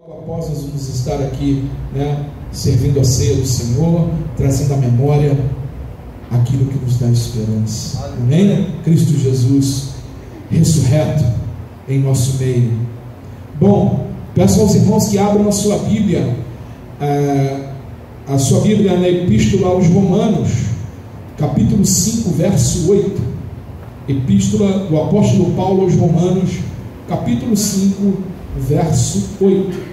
Após nós vamos estar aqui, servindo a ceia do Senhor, trazendo à memória aquilo que nos dá esperança. Amém? Cristo Jesus ressurreto em nosso meio. Bom, peço aos irmãos que abram a sua Bíblia, na Epístola aos Romanos, capítulo 5, verso 8. Epístola do apóstolo Paulo aos Romanos, capítulo 5, verso 8.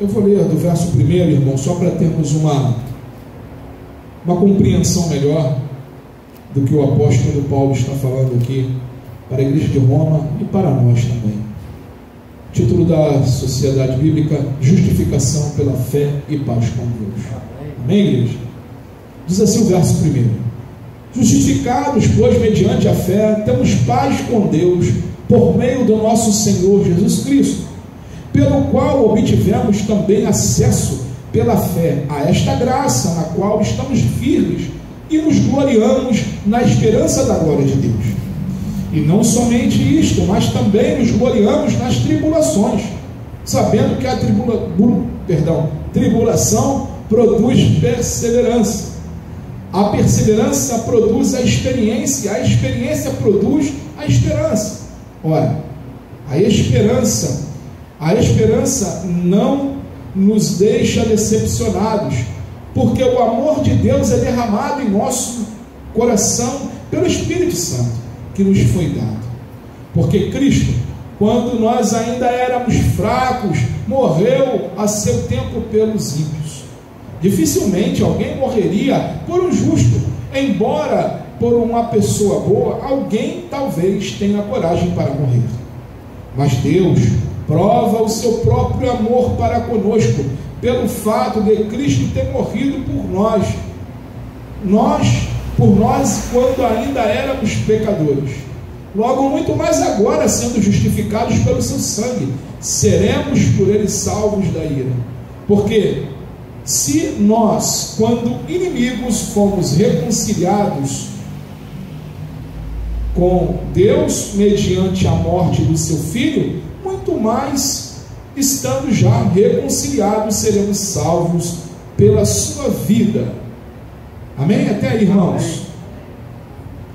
Eu vou ler do verso 1, irmão, só para termos uma compreensão melhor do que o apóstolo Paulo está falando aqui para a igreja de Roma e para nós também. Título da Sociedade Bíblica: Justificação pela fé e paz com Deus. Amém, igreja? Diz assim o verso 1: Justificados, pois, mediante a fé, temos paz com Deus por meio do nosso Senhor Jesus Cristo, pelo qual obtivemos também acesso pela fé a esta graça, na qual estamos firmes e nos gloriamos na esperança da glória de Deus. E não somente isto, mas também nos gloriamos nas tribulações, sabendo que a tribulação produz perseverança. A perseverança produz a experiência produz a esperança. Ora, a esperança não nos deixa decepcionados, porque o amor de Deus é derramado em nosso coração pelo Espírito Santo que nos foi dado. Porque Cristo, quando nós ainda éramos fracos, morreu a seu tempo pelos ímpios. Dificilmente alguém morreria por um justo, embora por uma pessoa boa alguém talvez tenha coragem para morrer. Mas Deus prova o seu próprio amor para conosco, pelo fato de Cristo ter morrido por nós, quando ainda éramos pecadores. Logo, muito mais agora, sendo justificados pelo seu sangue, seremos por ele salvos da ira. Porque se nós, quando inimigos, fomos reconciliados com Deus mediante a morte do seu Filho, muito mais, estando já reconciliados, seremos salvos pela sua vida. Amém? Até aí, irmãos. Amém.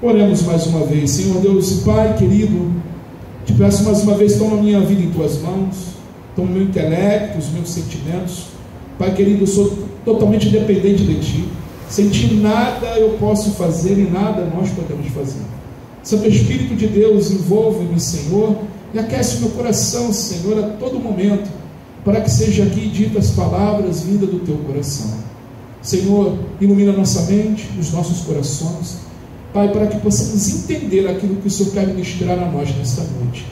Oremos mais uma vez. Senhor Deus e Pai querido, te peço mais uma vez, toma a minha vida em tuas mãos, toma o meu intelecto, os meus sentimentos. Pai querido, eu sou totalmente dependente de ti. Sem ti nada eu posso fazer e nada nós podemos fazer. Santo Espírito de Deus, envolve-me, Senhor, e aquece o meu coração, Senhor, a todo momento, para que seja aqui ditas palavras vindas do teu coração. Senhor, ilumina nossa mente, os nossos corações, Pai, para que possamos entender aquilo que o Senhor quer ministrar a nós nesta noite.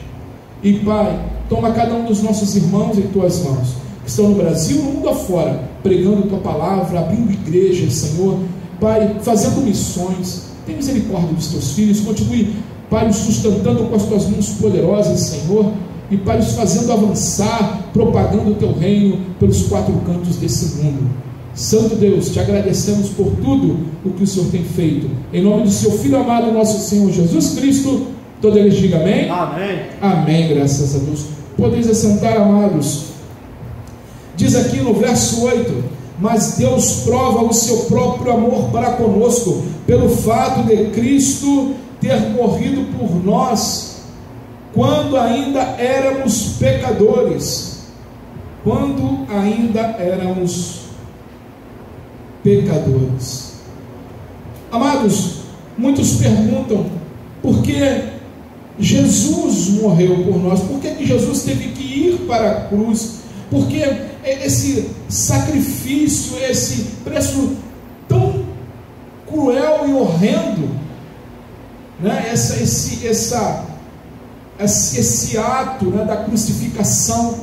E Pai, toma cada um dos nossos irmãos em tuas mãos, que estão no Brasil e no mundo afora, pregando tua palavra, abrindo igrejas, Senhor, Pai, fazendo missões. Tem misericórdia dos teus filhos, continue, Pai, os sustentando com as tuas mãos poderosas, Senhor, e Pai, os fazendo avançar, propagando o teu reino pelos quatro cantos desse mundo. Santo Deus, te agradecemos por tudo o que o Senhor tem feito. Em nome do seu Filho amado, nosso Senhor Jesus Cristo, todos eles digam amém? Amém. Amém, graças a Deus. Podeis assentar, amados. Diz aqui no verso 8: Mas Deus prova o seu próprio amor para conosco, pelo fato de Cristo ter morrido por nós, quando ainda éramos pecadores. Quando ainda éramos pecadores. Amados, muitos perguntam por que Jesus morreu por nós, por que Jesus teve que ir para a cruz, por que esse sacrifício, esse preço tão cruel e horrendo, esse ato da crucificação,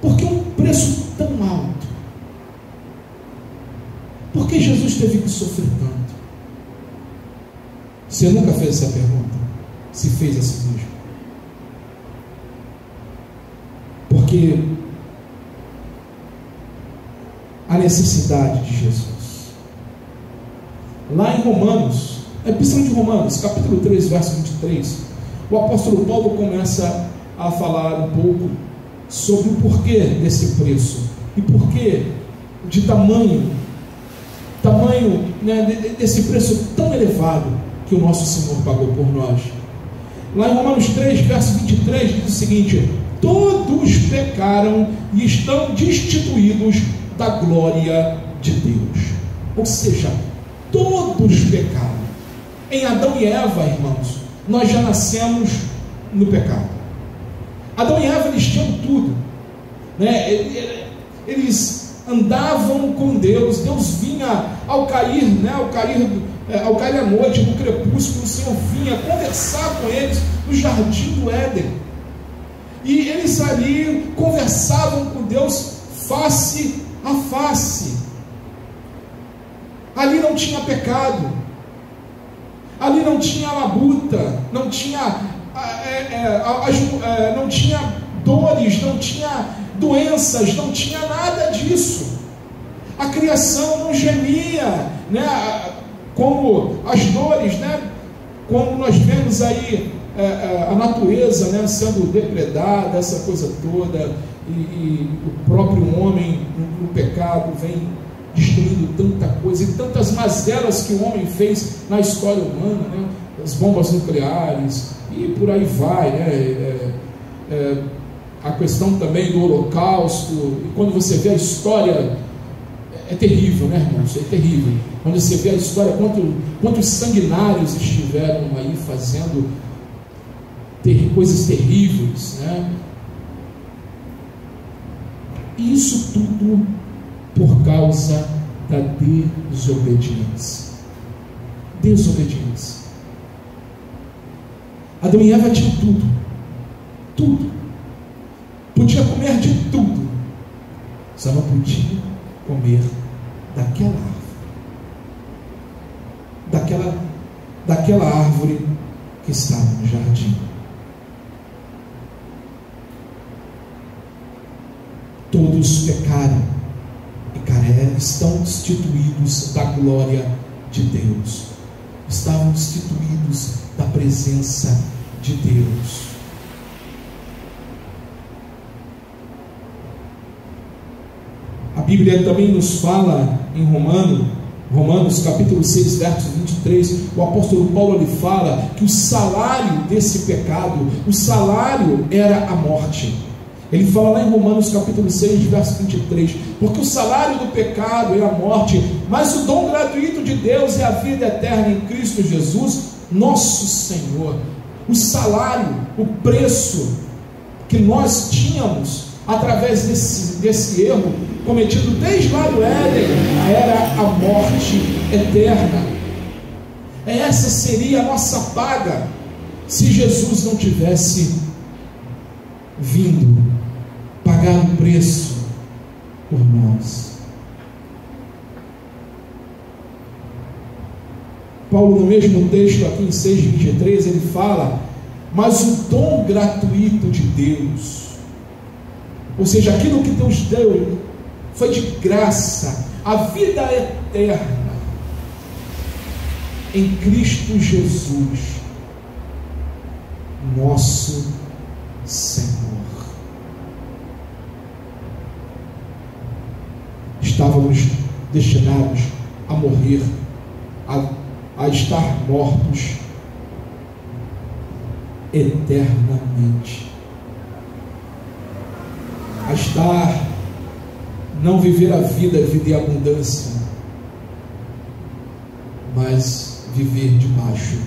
por que um preço tão alto? Por que Jesus teve que sofrer tanto? Você nunca fez essa pergunta? Se fez a si mesmo? porque a necessidade de Jesus. Lá em Romanos, Epístola de Romanos, capítulo 3, verso 23, o apóstolo Paulo começa a falar um pouco sobre o porquê desse preço e porquê de tamanho, né, desse preço tão elevado que o nosso Senhor pagou por nós. Lá em Romanos 3, verso 23, diz o seguinte: todos pecaram e estão destituídos da glória de Deus. Ou seja, todos pecaram. Em Adão e Eva, irmãos, nós já nascemos no pecado. Adão e Eva, eles tinham tudo, né? Eles andavam com Deus. Deus vinha ao cair, né? ao cair a noite, no crepúsculo, o Senhor vinha conversar com eles no jardim do Éden, e eles ali conversavam com Deus face a face. Ali não tinha pecado, ali não tinha labuta, não tinha não tinha dores, não tinha doenças, não tinha nada disso. A criação não gemia, né, como as dores, né, como nós vemos aí a natureza, né, sendo depredada, essa coisa toda, e o próprio homem no pecado vem destruindo tanta coisa, e tantas mazelas que o homem fez na história humana, né, as bombas nucleares, e por aí vai, né, a questão também do Holocausto. E quando você vê a história, é terrível, né, irmãos? É terrível. Quando você vê a história, quantos sanguinários estiveram aí fazendo coisas terríveis, né? E isso tudo por causa da desobediência. Desobediência. Adão e Eva tinham tudo, tudo, podia comer de tudo, só não podia comer daquela árvore, daquela árvore que estava no jardim. Todos pecaram e estão destituídos da glória de Deus, estavam destituídos da presença de Deus. A Bíblia também nos fala em Romanos capítulo 6, verso 23, o apóstolo Paulo lhe fala que o salário desse pecado, o salário era a morte. Ele fala lá em Romanos capítulo 6, verso 23, porque o salário do pecado é a morte, mas o dom gratuito de Deus é a vida eterna em Cristo Jesus, nosso Senhor. O salário, o preço que nós tínhamos através desse erro cometido desde lá do Éden, era a morte eterna. Essa seria a nossa paga se Jesus não tivesse vindo pagar o preço por nós. Paulo, no mesmo texto aqui em 6,23, ele fala: mas o dom gratuito de Deus, ou seja, aquilo que Deus deu foi de graça, a vida eterna em Cristo Jesus, nosso Senhor. Estávamos destinados a morrer, a estar mortos eternamente, a não viver a vida em abundância, mas viver debaixo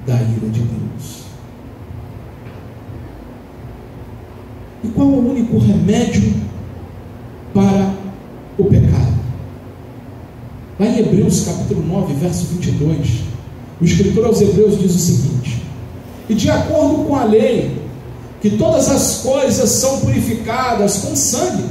da ira de Deus. E qual é o único remédio para o pecado? Lá em Hebreus capítulo 9, verso 22, o escritor aos Hebreus diz o seguinte: e de acordo com a lei, que todas as coisas são purificadas com sangue,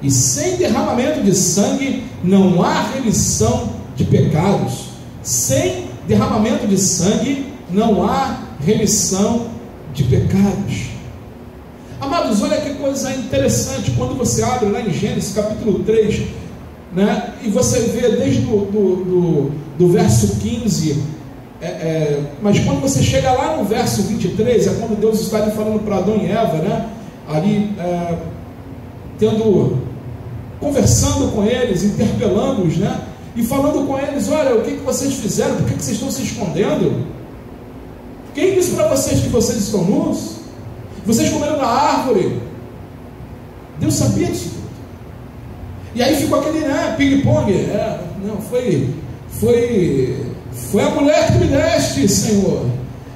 e sem derramamento de sangue não há remissão de pecados. Sem derramamento de sangue não há remissão de pecados. Amados, olha que coisa interessante, quando você abre lá em Gênesis capítulo 3, né, e você vê desde do verso 15, mas quando você chega lá no verso 23, é quando Deus está ali falando para Adão e Eva, né, ali conversando com eles, interpelando-os, né, e falando com eles: olha, o que vocês fizeram? Por que vocês estão se escondendo? Quem disse para vocês que vocês estão nus? Vocês comeram na árvore. Deus sabia disso tudo. E aí ficou aquele, né, ping-pong. Não, foi a mulher que me deste, Senhor.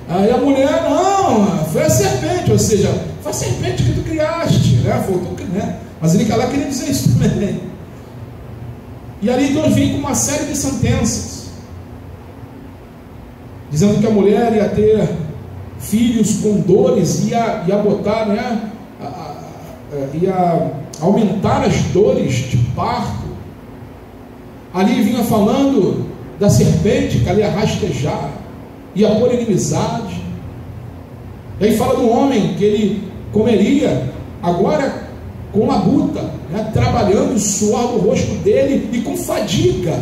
Aí a mulher: não, foi a serpente. Ou seja, foi a serpente que tu criaste, né? Mas ele lá queria dizer isso também. E ali Deus vem com uma série de sentenças, dizendo que a mulher ia ter filhos com dores, ia botar, né, ia aumentar as dores de parto. Ali vinha falando da serpente, que ela ia rastejar, ia pôr inimizade. E aí fala do homem, que ele comeria agora com labuta, né, trabalhando o suor do rosto dele, e com fadiga,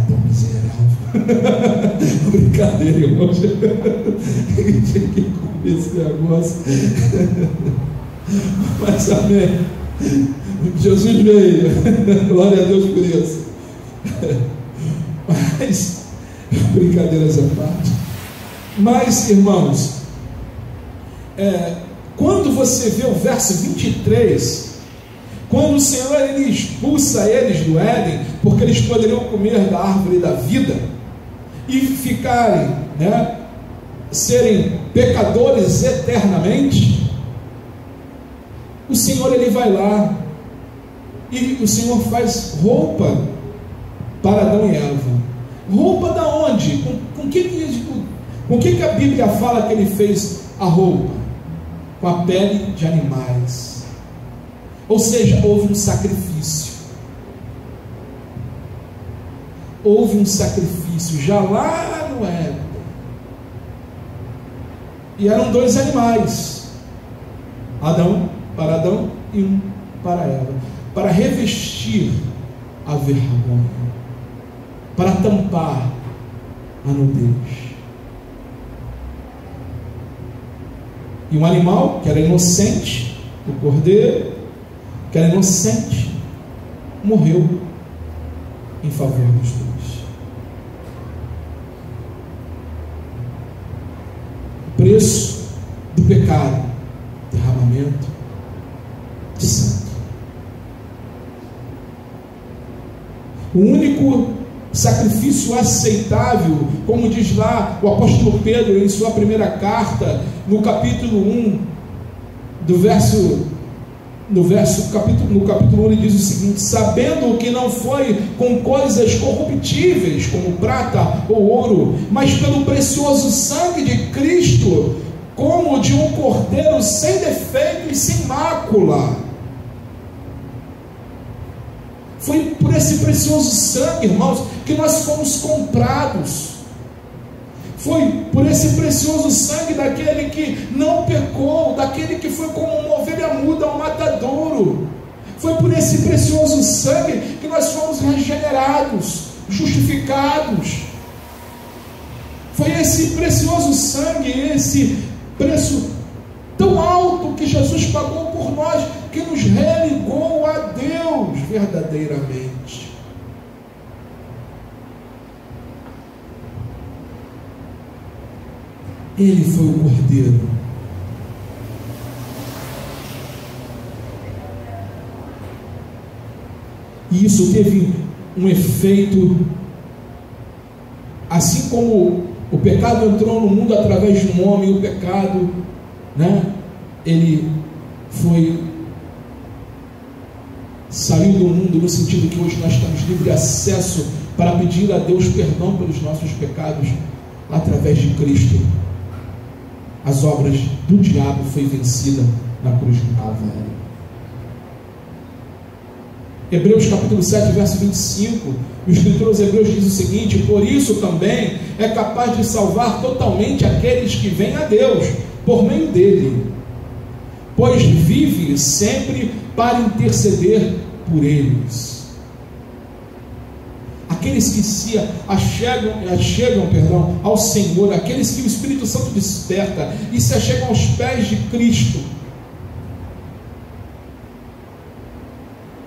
tão miserável. Brincadeira, irmão. Tinha que comer esse negócio. Mas amém. Jesus veio. Glória a Deus por isso. Mas, brincadeiras à parte. Mas, irmãos, quando você vê o verso 23, quando o Senhor ele expulsa eles do Éden, porque eles poderiam comer da árvore da vida e ficarem, né, serem pecadores eternamente, o Senhor ele vai lá e o Senhor faz roupa para Adão e Eva. Roupa da onde? Com que a Bíblia fala que ele fez a roupa? Com a pele de animais. Ou seja, houve um sacrifício. Houve um sacrifício já lá no Éden. E eram 2 animais, para Adão e um para Eva, para revestir a vergonha, para tampar a nudez. E um animal que era inocente, o cordeiro, que era inocente, morreu em favor dos dois. O preço do pecado: derramamento de sangue. O único sacrifício aceitável, como diz lá o apóstolo Pedro em sua primeira carta, no capítulo 1, no capítulo 1 ele diz o seguinte: sabendo que não foi com coisas corruptíveis, como prata ou ouro, mas pelo precioso sangue de Cristo, como de um cordeiro sem defeito e sem mácula. Foi por esse precioso sangue, irmãos, que nós fomos comprados. Foi por esse precioso sangue daquele que não pecou, daquele que foi como uma ovelha muda ao matadouro. Foi por esse precioso sangue que nós fomos regenerados, justificados. Foi esse precioso sangue, esse preço tão alto que Jesus pagou por nós, que nos religou a Deus verdadeiramente. Ele foi o cordeiro. E isso teve um efeito, assim como o pecado entrou no mundo através de um homem, o pecado, né, ele saiu do mundo, no sentido que hoje nós temos livre acesso para pedir a Deus perdão pelos nossos pecados através de Cristo. As obras do diabo foi vencida na cruz do Calvário. Hebreus capítulo 7, verso 25, o escritor aos Hebreus diz o seguinte: por isso também é capaz de salvar totalmente aqueles que vêm a Deus, por meio dele, pois vive sempre para interceder por eles. Aqueles que se achegam ao Senhor, aqueles que o Espírito Santo desperta e se achegam aos pés de Cristo,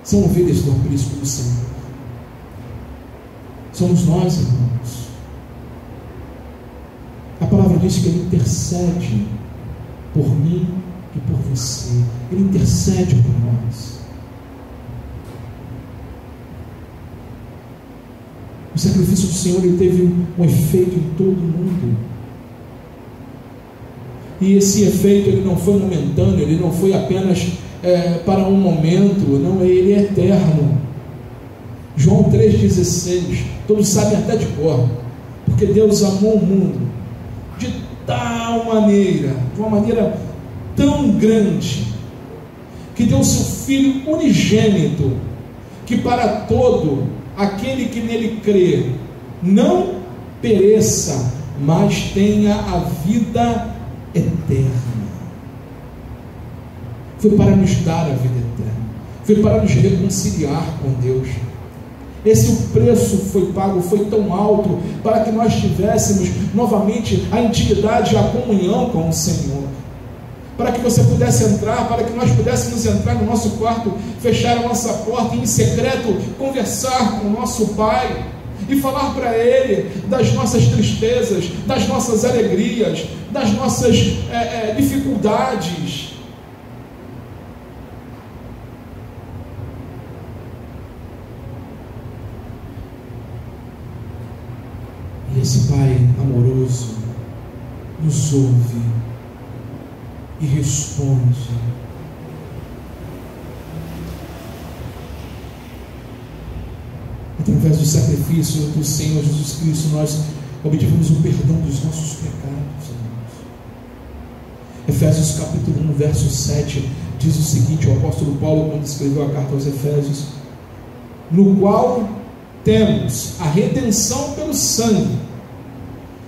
são ovelhas do aprisco do Senhor. Somos nós, irmãos. A palavra diz que Ele intercede por mim e por você. Ele intercede por nós. O sacrifício do Senhor, ele teve um efeito em todo mundo. E esse efeito, ele não foi momentâneo, ele não foi apenas para um momento, não, ele é eterno. João 3,16, todos sabem até de cor, porque Deus amou o mundo de tal maneira, de uma maneira tão grande, que deu seu Filho unigênito, que para todo aquele que nele crê, não pereça, mas tenha a vida eterna. Foi para nos dar a vida eterna, foi para nos reconciliar com Deus. Esse preço foi pago, foi tão alto, para que nós tivéssemos novamente a intimidade e a comunhão com o Senhor, para que você pudesse entrar, para que nós pudéssemos entrar no nosso quarto, fechar a nossa porta e em secreto conversar com o nosso Pai e falar para Ele das nossas tristezas, das nossas alegrias, das nossas dificuldades. E esse Pai amoroso nos ouve e responde. Através do sacrifício do Senhor Jesus Cristo, nós obtivemos o perdão dos nossos pecados, irmãos. Efésios capítulo 1, verso 7 diz o seguinte: o apóstolo Paulo, quando escreveu a carta aos Efésios, no qual temos a redenção pelo sangue,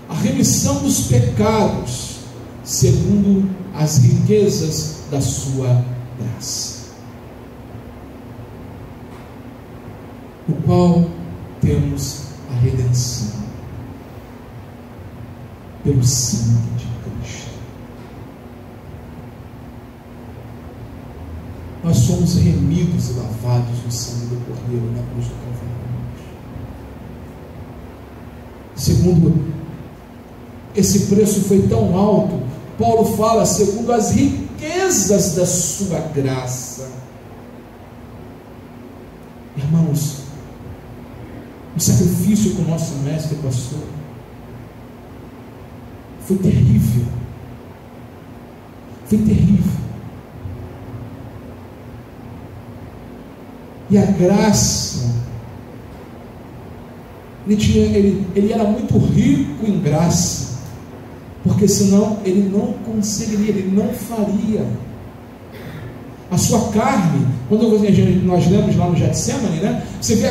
a remissão dos pecados, segundo as riquezas da sua graça, no qual temos a redenção pelo sangue de Cristo. Nós somos remidos e lavados no sangue do Cordeiro na cruz do Calvário. Segundo, esse preço foi tão alto, Paulo fala, segundo as riquezas da sua graça. Irmãos, o sacrifício que o nosso mestre passou foi terrível. Foi terrível. E a graça, ele era muito rico em graça, porque senão ele não conseguiria, ele não faria. A sua carne, quando nós lemos lá no Getsemane, né, você vê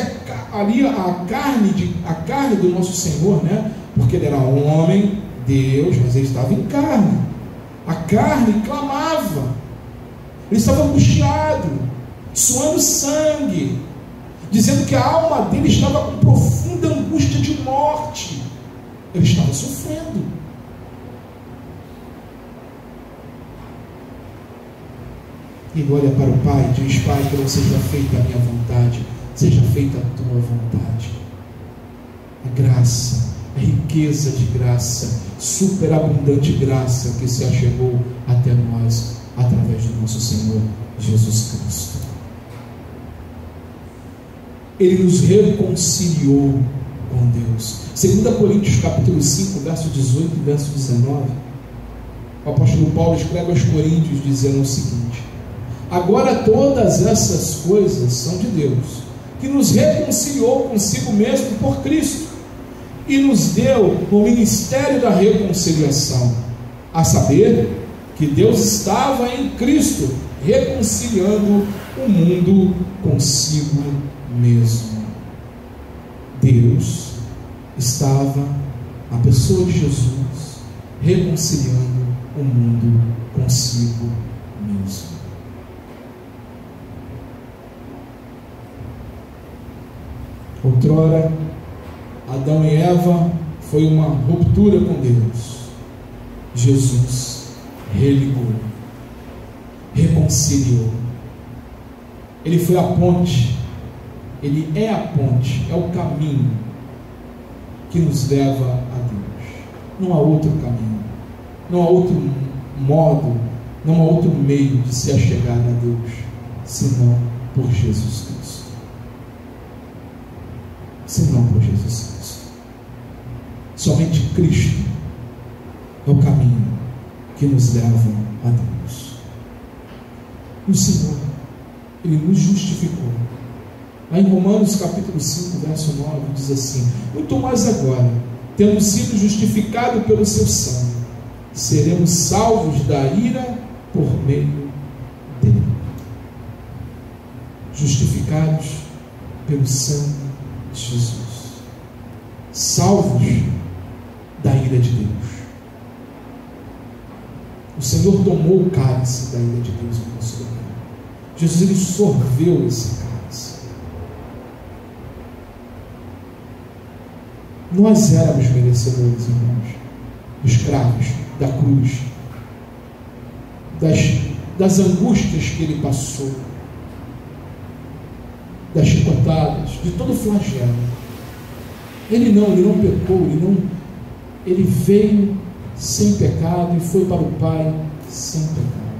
ali a carne do nosso Senhor, né, porque ele era homem, Deus, mas ele estava em carne. A carne clamava, ele estava angustiado, suando sangue, dizendo que a alma dele estava com profunda angústia de morte. Ele estava sofrendo. E ele olha para o Pai e diz: Pai, que não seja feita a minha vontade, seja feita a tua vontade. A graça, a riqueza de graça, superabundante graça que se achegou até nós através do nosso Senhor Jesus Cristo. Ele nos reconciliou com Deus. 2 Coríntios capítulo 5, verso 18 e verso 19, o apóstolo Paulo escreve aos Coríntios dizendo o seguinte: agora todas essas coisas são de Deus, que nos reconciliou consigo mesmo por Cristo, e nos deu o ministério da reconciliação, a saber, que Deus estava em Cristo, reconciliando o mundo consigo mesmo. Deus estava, na pessoa de Jesus, reconciliando o mundo consigo mesmo. Outrora, Adão e Eva foi uma ruptura com Deus. Jesus religou, reconciliou. Ele foi a ponte, ele é a ponte, é o caminho que nos leva a Deus. Não há outro caminho, não há outro modo, não há outro meio de se achegar a Deus, senão por Jesus Cristo. Senão por Jesus Cristo. Somente Cristo é o caminho que nos leva a Deus. O Senhor, Ele nos justificou. Lá em Romanos capítulo 5, verso 9, diz assim: muito mais agora, tendo sido justificado pelo seu sangue, seremos salvos da ira por meio dele. Justificados pelo sangue de Jesus, salvos da ira de Deus. O Senhor tomou o cálice da ira de Deus em nosso lugar. Jesus, Ele sorveu esse cálice. Nós éramos merecedores, irmãos, escravos da cruz, das angústias que Ele passou, das chicotadas, de todo o flagelo. Ele não pecou, ele veio sem pecado e foi para o Pai sem pecado.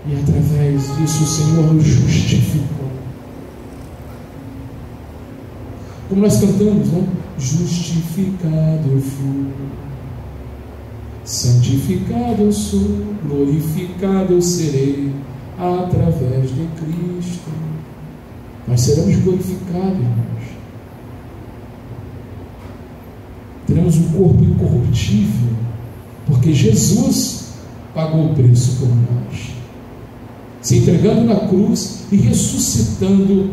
E através disso o Senhor nos justificou. Como nós cantamos, não? Justificado eu fui, santificado eu sou, glorificado eu serei através de Cristo. Nós seremos glorificados, irmãos. Teremos um corpo incorruptível, porque Jesus pagou o preço por nós, se entregando na cruz e ressuscitando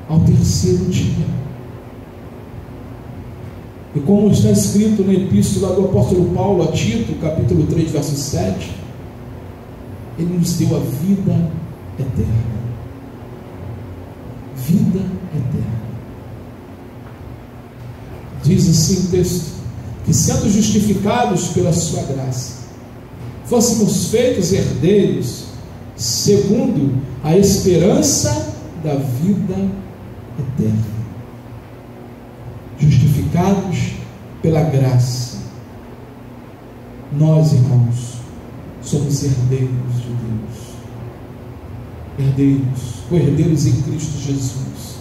ao terceiro dia. E como está escrito na epístola do apóstolo Paulo a Tito, capítulo 3, verso 7, Ele nos deu a vida eterna. Vida eterna. Diz assim o texto, que sendo justificados pela sua graça, fôssemos feitos herdeiros, segundo a esperança da vida eterna. Justificados pela graça, nós, irmãos, somos herdeiros de Deus, herdeiros em Cristo Jesus.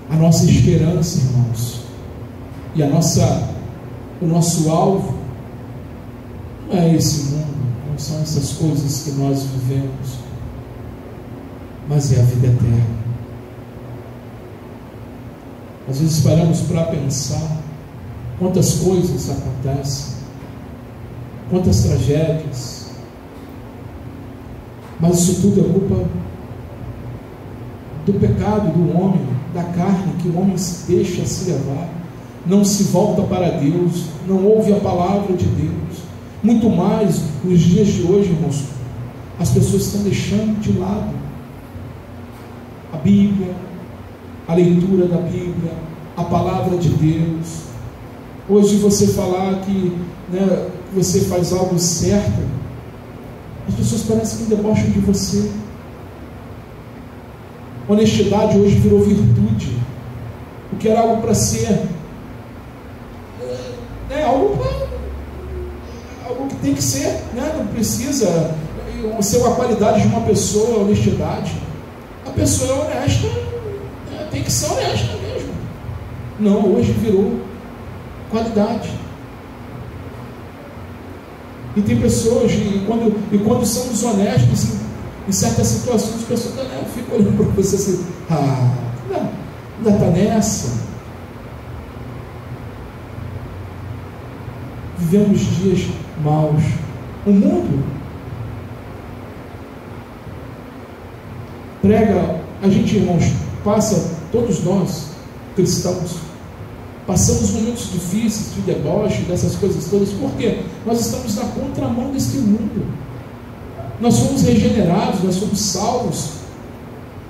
A nossa esperança, irmãos, e o nosso alvo não é esse mundo, não são essas coisas que nós vivemos, mas é a vida eterna. Às vezes paramos para pensar quantas coisas acontecem, quantas tragédias, mas isso tudo é culpa do pecado do homem, da carne, que o homem se deixa se levar, não se volta para Deus, não ouve a palavra de Deus. Muito mais nos dias de hoje, irmãos, as pessoas estão deixando de lado a Bíblia, a leitura da Bíblia, a palavra de Deus. Hoje você falar que você faz algo certo, as pessoas parecem que debocham de você. Honestidade hoje virou virtude, o que era algo para ser algo que tem que ser, não precisa ser uma qualidade de uma pessoa, honestidade. A pessoa é honesta, tem que ser honesta mesmo. Não, hoje virou qualidade. E tem pessoas, e quando somos honestos em certas situações, as pessoas ficam olhando para você assim, ainda está nessa. vivemos dias maus. O mundo prega, a gente, irmãos, passa, todos nós, cristãos, passamos momentos difíceis, de deboche, dessas coisas todas. Por quê? Nós estamos na contramão desse mundo. Nós somos regenerados, nós somos salvos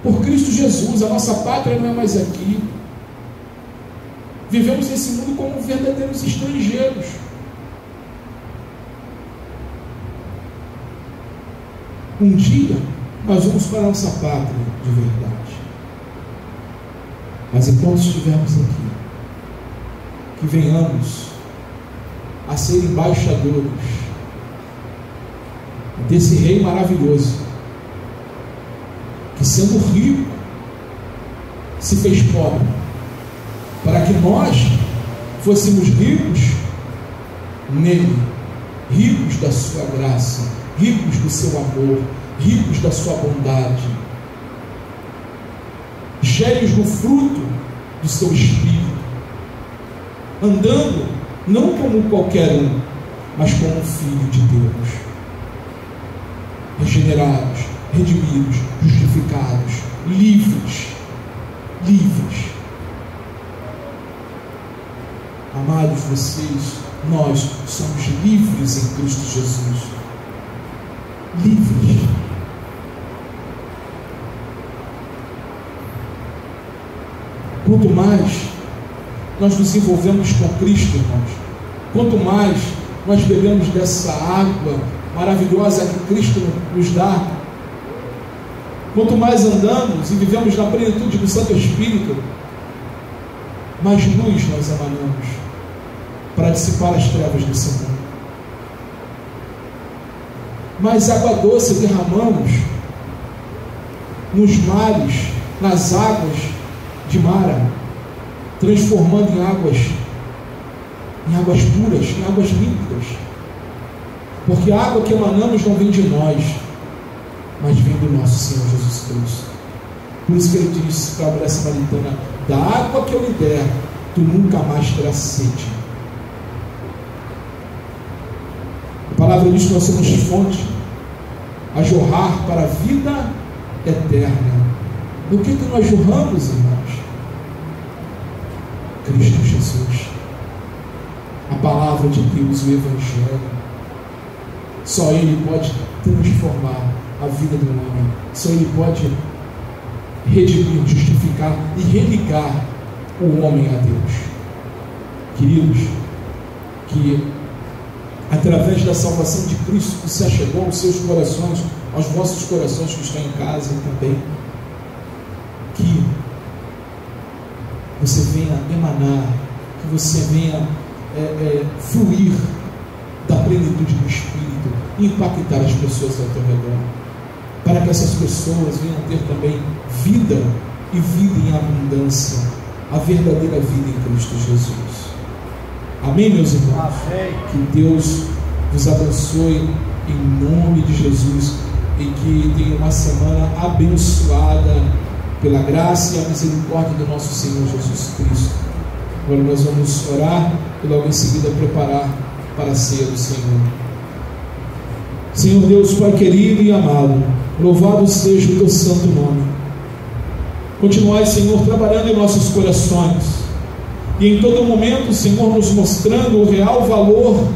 por Cristo Jesus. A nossa pátria não é mais aqui. Vivemos nesse mundo como verdadeiros estrangeiros. Um dia nós vamos para a nossa pátria de verdade. Mas enquanto estivermos aqui, que venhamos a ser embaixadores desse Rei maravilhoso, que sendo rico se fez pobre, para que nós fôssemos ricos nele, ricos da sua graça, ricos do seu amor, ricos da sua bondade, cheios do fruto do seu Espírito, andando não como qualquer um, mas como um filho de Deus, regenerados, redimidos, justificados, livres. Amados, nós somos livres em Cristo Jesus. Livres. Quanto mais nós nos envolvemos com Cristo, irmãos, quanto mais nós bebemos dessa água maravilhosa que Cristo nos dá, quanto mais andamos e vivemos na plenitude do Santo Espírito, mais luz nós emanamos para dissipar as trevas desse mundo. Mais água doce derramamos nos mares, nas águas de Mara, transformando em águas puras, em águas límpidas. Porque a água que emanamos não vem de nós, mas vem do nosso Senhor Jesus Cristo. Por isso que ele disse para a mulher samaritana: da água que eu lhe der, tu nunca mais terás sede. A palavra diz que nós somos fonte a jorrar para a vida eterna. Do que nós jorramos, irmãos? Cristo Jesus, a palavra de Deus, o Evangelho. Só Ele pode transformar a vida do homem. Só Ele pode redimir, justificar e religar o homem a Deus. Queridos, que através da salvação de Cristo que se achegou aos seus corações, aos vossos corações que estão em casa também, que você venha emanar, que você venha fluir da plenitude do Espírito e impactar as pessoas ao teu redor, para que essas pessoas venham ter também vida, e vida em abundância, a verdadeira vida em Cristo Jesus. Amém, meus irmãos? Amém. Que Deus vos abençoe em nome de Jesus, e que tenha uma semana abençoada pela graça e a misericórdia do nosso Senhor Jesus Cristo. Agora nós vamos orar e logo em seguida preparar para a ceia do Senhor. Senhor Deus, Pai querido e amado, louvado seja o teu santo nome. Continuai, Senhor, trabalhando em nossos corações, e em todo momento, Senhor, nos mostrando o real valor,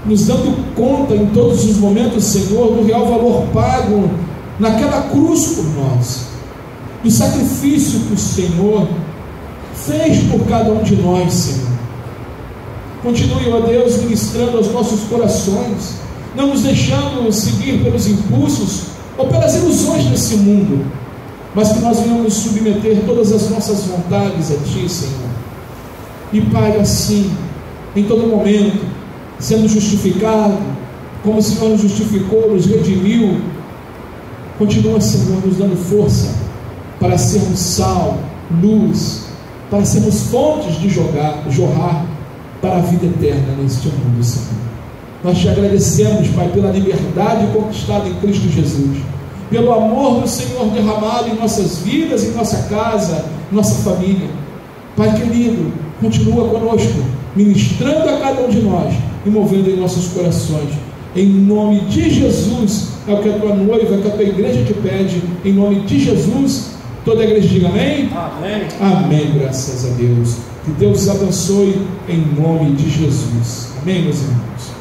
nos dando conta em todos os momentos, Senhor, do real valor pago naquela cruz por nós, do sacrifício que o Senhor fez por cada um de nós, Senhor. Continue, ó Deus, ministrando aos nossos corações, não nos deixando seguir pelos impulsos ou pelas ilusões desse mundo, mas que nós venhamos submeter todas as nossas vontades a Ti, Senhor. E Pai, assim, em todo momento, sendo justificado, como o Senhor nos justificou, nos redimiu, continua, Senhor, nos dando força para sermos sal, luz, para sermos fontes de jorrar para a vida eterna neste mundo, Senhor. Nós te agradecemos, Pai, pela liberdade conquistada em Cristo Jesus, pelo amor do Senhor derramado em nossas vidas, em nossa casa, em nossa família. Pai, Pai querido, continua conosco, ministrando a cada um de nós e movendo em nossos corações. Em nome de Jesus, é o que a tua noiva, é o que a tua igreja te pede. Em nome de Jesus, toda a igreja diga amém? Amém. Amém, graças a Deus. Que Deus os abençoe em nome de Jesus. Amém, meus irmãos.